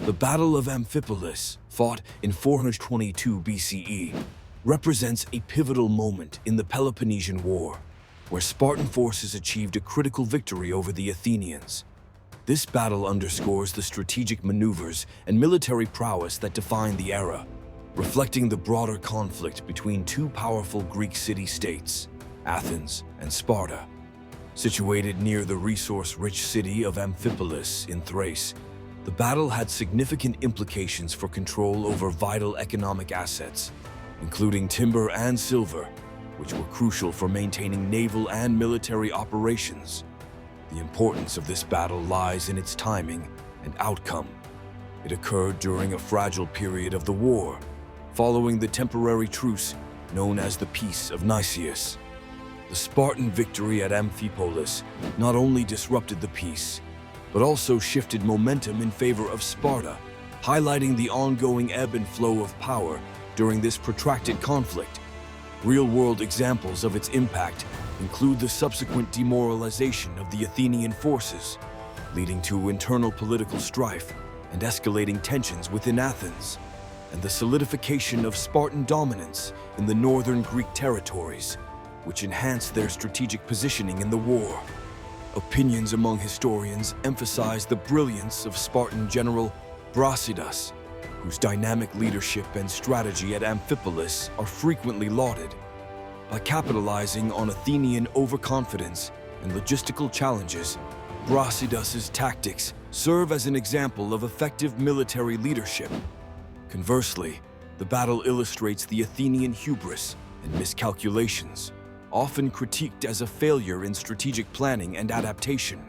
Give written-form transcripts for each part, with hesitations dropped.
The Battle of Amphipolis, fought in 422 BCE, represents a pivotal moment in the Peloponnesian War, where Spartan forces achieved a critical victory over the Athenians. This battle underscores the strategic maneuvers and military prowess that defined the era, reflecting the broader conflict between two powerful Greek city-states, Athens and Sparta. Situated near the resource-rich city of Amphipolis in Thrace, the battle had significant implications for control over vital economic assets, including timber and silver, which were crucial for maintaining naval and military operations. The importance of this battle lies in its timing and outcome. It occurred during a fragile period of the war, following the temporary truce known as the Peace of Nicaea. The Spartan victory at Amphipolis not only disrupted the peace, but also shifted momentum in favor of Sparta, highlighting the ongoing ebb and flow of power during this protracted conflict. Real-world examples of its impact include the subsequent demoralization of the Athenian forces, leading to internal political strife and escalating tensions within Athens, and the solidification of Spartan dominance in the northern Greek territories, which enhanced their strategic positioning in the war. Opinions among historians emphasize the brilliance of Spartan general Brasidas, whose dynamic leadership and strategy at Amphipolis are frequently lauded. By capitalizing on Athenian overconfidence and logistical challenges, Brasidas's tactics serve as an example of effective military leadership. Conversely, the battle illustrates the Athenian hubris and miscalculations, often critiqued as a failure in strategic planning and adaptation.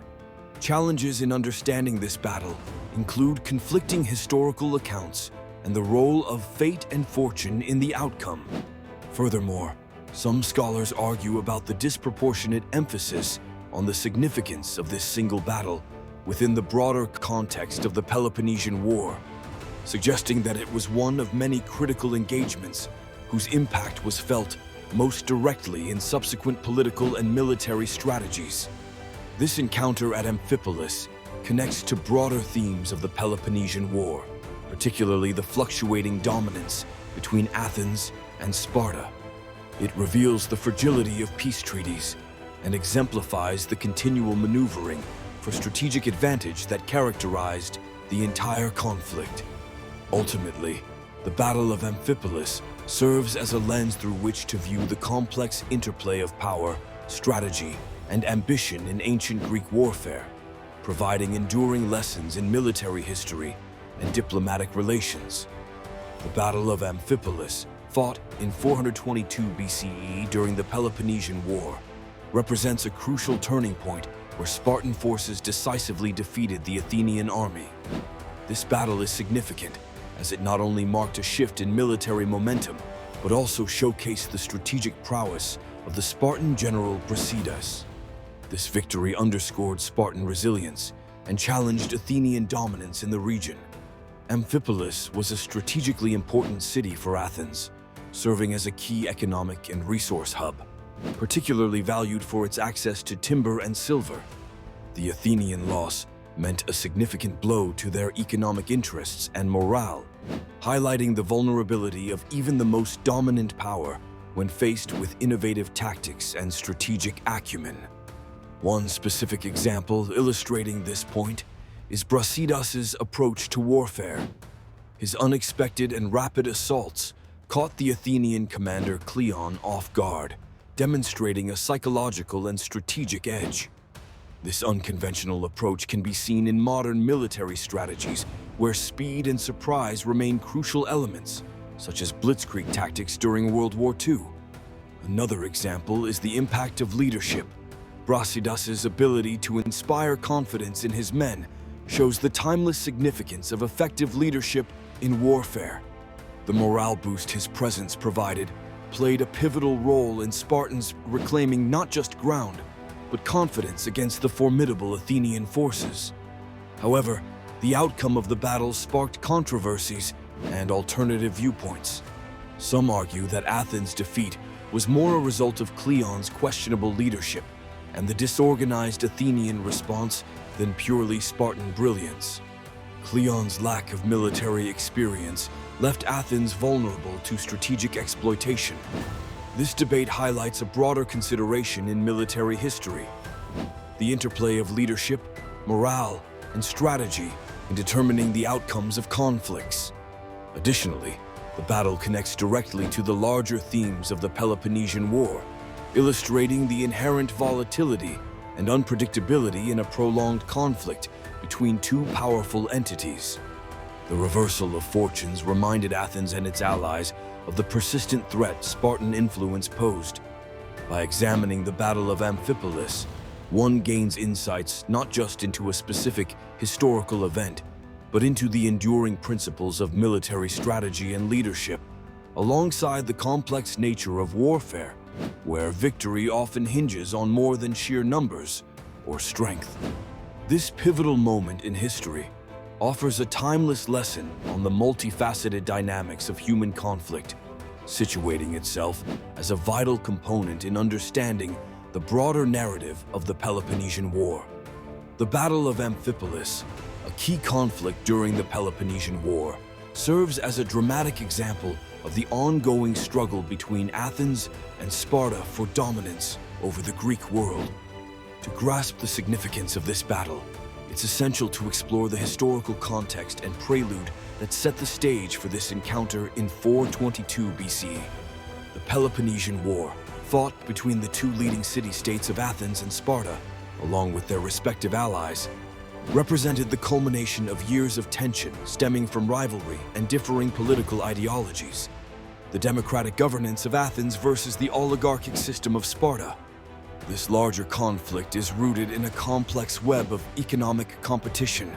Challenges in understanding this battle include conflicting historical accounts and the role of fate and fortune in the outcome. Furthermore, some scholars argue about the disproportionate emphasis on the significance of this single battle within the broader context of the Peloponnesian War, suggesting that it was one of many critical engagements whose impact was felt most directly in subsequent political and military strategies. This encounter at Amphipolis connects to broader themes of the Peloponnesian War, particularly the fluctuating dominance between Athens and Sparta. It reveals the fragility of peace treaties and exemplifies the continual maneuvering for strategic advantage that characterized the entire conflict. Ultimately, the Battle of Amphipolis serves as a lens through which to view the complex interplay of power, strategy, and ambition in ancient Greek warfare, providing enduring lessons in military history and diplomatic relations. The Battle of Amphipolis, fought in 422 BCE during the Peloponnesian War, represents a crucial turning point where Spartan forces decisively defeated the Athenian army. This battle is significant, as it not only marked a shift in military momentum, but also showcased the strategic prowess of the Spartan general Brasidas. This victory underscored Spartan resilience and challenged Athenian dominance in the region. Amphipolis was a strategically important city for Athens, serving as a key economic and resource hub, particularly valued for its access to timber and silver. The Athenian loss meant a significant blow to their economic interests and morale, highlighting the vulnerability of even the most dominant power when faced with innovative tactics and strategic acumen. One specific example illustrating this point is Brasidas's approach to warfare. His unexpected and rapid assaults caught the Athenian commander Cleon off guard, demonstrating a psychological and strategic edge. This unconventional approach can be seen in modern military strategies, where speed and surprise remain crucial elements, such as blitzkrieg tactics during World War II. Another example is the impact of leadership. Brasidas's ability to inspire confidence in his men shows the timeless significance of effective leadership in warfare. The morale boost his presence provided played a pivotal role in Spartans reclaiming not just ground, but confidence against the formidable Athenian forces. However, the outcome of the battle sparked controversies and alternative viewpoints. Some argue that Athens' defeat was more a result of Cleon's questionable leadership and the disorganized Athenian response than purely Spartan brilliance. Cleon's lack of military experience left Athens vulnerable to strategic exploitation. This debate highlights a broader consideration in military history: the interplay of leadership, morale, and strategy in determining the outcomes of conflicts. Additionally, the battle connects directly to the larger themes of the Peloponnesian War, illustrating the inherent volatility and unpredictability in a prolonged conflict between two powerful entities. The reversal of fortunes reminded Athens and its allies of the persistent threat Spartan influence posed. By examining the Battle of Amphipolis, one gains insights not just into a specific historical event, but into the enduring principles of military strategy and leadership, alongside the complex nature of warfare, where victory often hinges on more than sheer numbers or strength. This pivotal moment in history offers a timeless lesson on the multifaceted dynamics of human conflict, situating itself as a vital component in understanding the broader narrative of the Peloponnesian War. The Battle of Amphipolis, a key conflict during the Peloponnesian War, serves as a dramatic example of the ongoing struggle between Athens and Sparta for dominance over the Greek world. To grasp the significance of this battle, it's essential to explore the historical context and prelude that set the stage for this encounter in 422 BCE. The Peloponnesian War, fought between the two leading city-states of Athens and Sparta, along with their respective allies, represented the culmination of years of tension stemming from rivalry and differing political ideologies. The democratic governance of Athens versus the oligarchic system of Sparta. This larger conflict is rooted in a complex web of economic competition,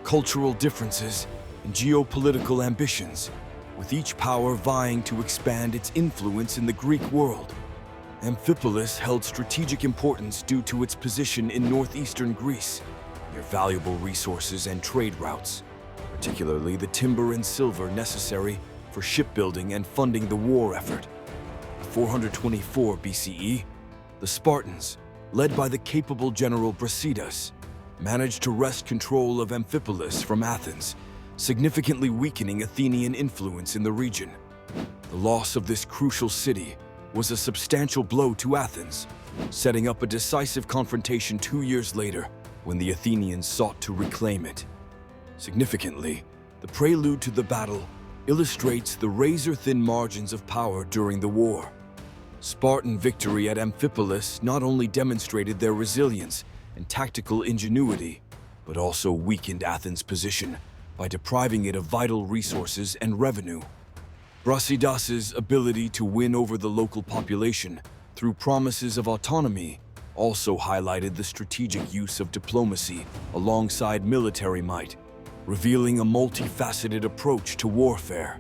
cultural differences, and geopolitical ambitions, with each power vying to expand its influence in the Greek world. Amphipolis held strategic importance due to its position in northeastern Greece, near valuable resources and trade routes, particularly the timber and silver necessary for shipbuilding and funding the war effort. In 424 BCE, the Spartans, led by the capable general Brasidas, managed to wrest control of Amphipolis from Athens, significantly weakening Athenian influence in the region. The loss of this crucial city was a substantial blow to Athens, setting up a decisive confrontation 2 years later when the Athenians sought to reclaim it. Significantly, the prelude to the battle illustrates the razor-thin margins of power during the war. Spartan victory at Amphipolis not only demonstrated their resilience and tactical ingenuity, but also weakened Athens' position by depriving it of vital resources and revenue. Brasidas's ability to win over the local population through promises of autonomy also highlighted the strategic use of diplomacy alongside military might, revealing a multifaceted approach to warfare.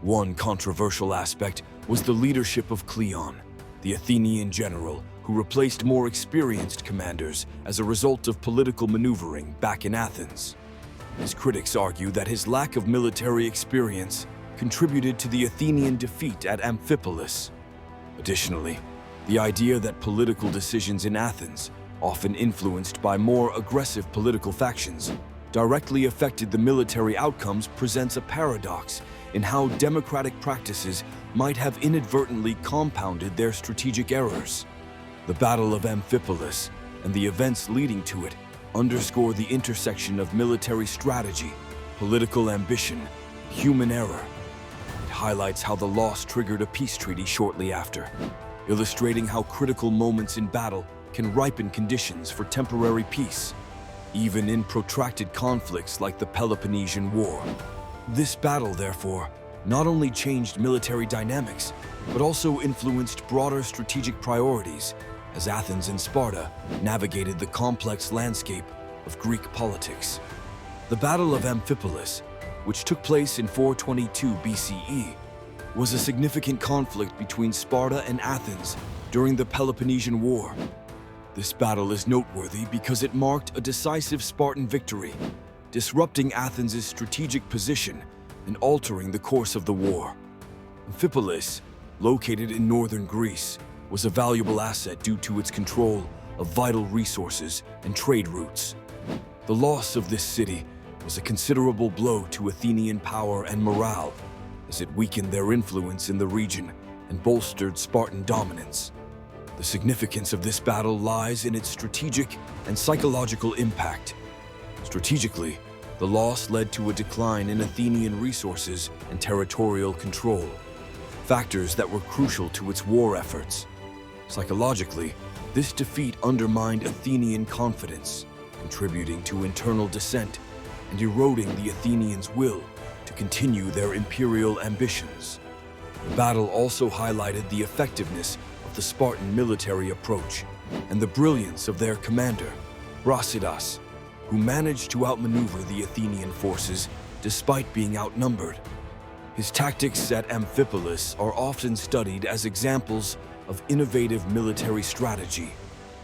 One controversial aspect was the leadership of Cleon, the Athenian general who replaced more experienced commanders as a result of political maneuvering back in Athens. His critics argue that his lack of military experience contributed to the Athenian defeat at Amphipolis. Additionally, the idea that political decisions in Athens, often influenced by more aggressive political factions, directly affected the military outcomes presents a paradox in how democratic practices might have inadvertently compounded their strategic errors. The Battle of Amphipolis and the events leading to it underscore the intersection of military strategy, political ambition, and human error. It highlights how the loss triggered a peace treaty shortly after, illustrating how critical moments in battle can ripen conditions for temporary peace, even in protracted conflicts like the Peloponnesian War. This battle, therefore, not only changed military dynamics, but also influenced broader strategic priorities as Athens and Sparta navigated the complex landscape of Greek politics. The Battle of Amphipolis, which took place in 422 BCE, was a significant conflict between Sparta and Athens during the Peloponnesian War. This battle is noteworthy because it marked a decisive Spartan victory, disrupting Athens' strategic position and altering the course of the war. Amphipolis, located in northern Greece, was a valuable asset due to its control of vital resources and trade routes. The loss of this city was a considerable blow to Athenian power and morale, as it weakened their influence in the region and bolstered Spartan dominance. The significance of this battle lies in its strategic and psychological impact. Strategically, the loss led to a decline in Athenian resources and territorial control, factors that were crucial to its war efforts. Psychologically, this defeat undermined Athenian confidence, contributing to internal dissent and eroding the Athenians' will to continue their imperial ambitions. The battle also highlighted the effectiveness of the Spartan military approach and the brilliance of their commander, Brasidas, who managed to outmaneuver the Athenian forces despite being outnumbered. His tactics at Amphipolis are often studied as examples of innovative military strategy,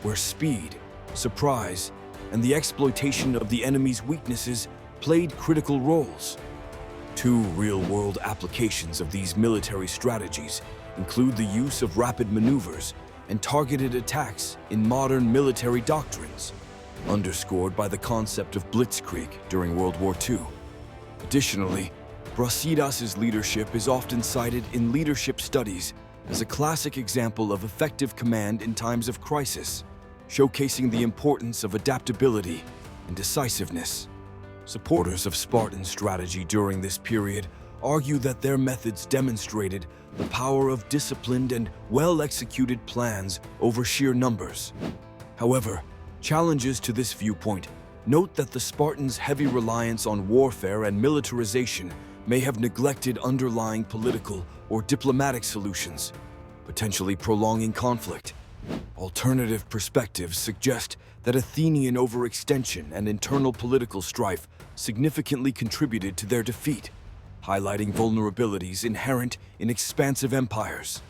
where speed, surprise, and the exploitation of the enemy's weaknesses played critical roles. Two real-world applications of these military strategies include the use of rapid maneuvers and targeted attacks in modern military doctrines, underscored by the concept of blitzkrieg during World War II. Additionally, Brasidas' leadership is often cited in leadership studies as a classic example of effective command in times of crisis, showcasing the importance of adaptability and decisiveness. Supporters of Spartan strategy during this period argue that their methods demonstrated the power of disciplined and well-executed plans over sheer numbers. However, challenges to this viewpoint note that the Spartans' heavy reliance on warfare and militarization may have neglected underlying political or diplomatic solutions, potentially prolonging conflict. Alternative perspectives suggest that Athenian overextension and internal political strife significantly contributed to their defeat, highlighting vulnerabilities inherent in expansive empires.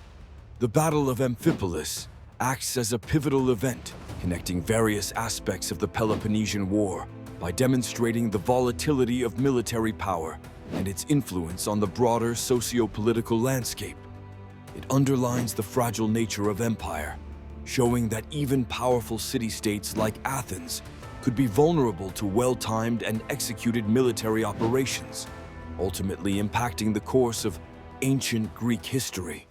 The Battle of Amphipolis acts as a pivotal event, connecting various aspects of the Peloponnesian War by demonstrating the volatility of military power and its influence on the broader socio-political landscape. It underlines the fragile nature of empire, showing that even powerful city-states like Athens could be vulnerable to well-timed and executed military operations, ultimately impacting the course of ancient Greek history.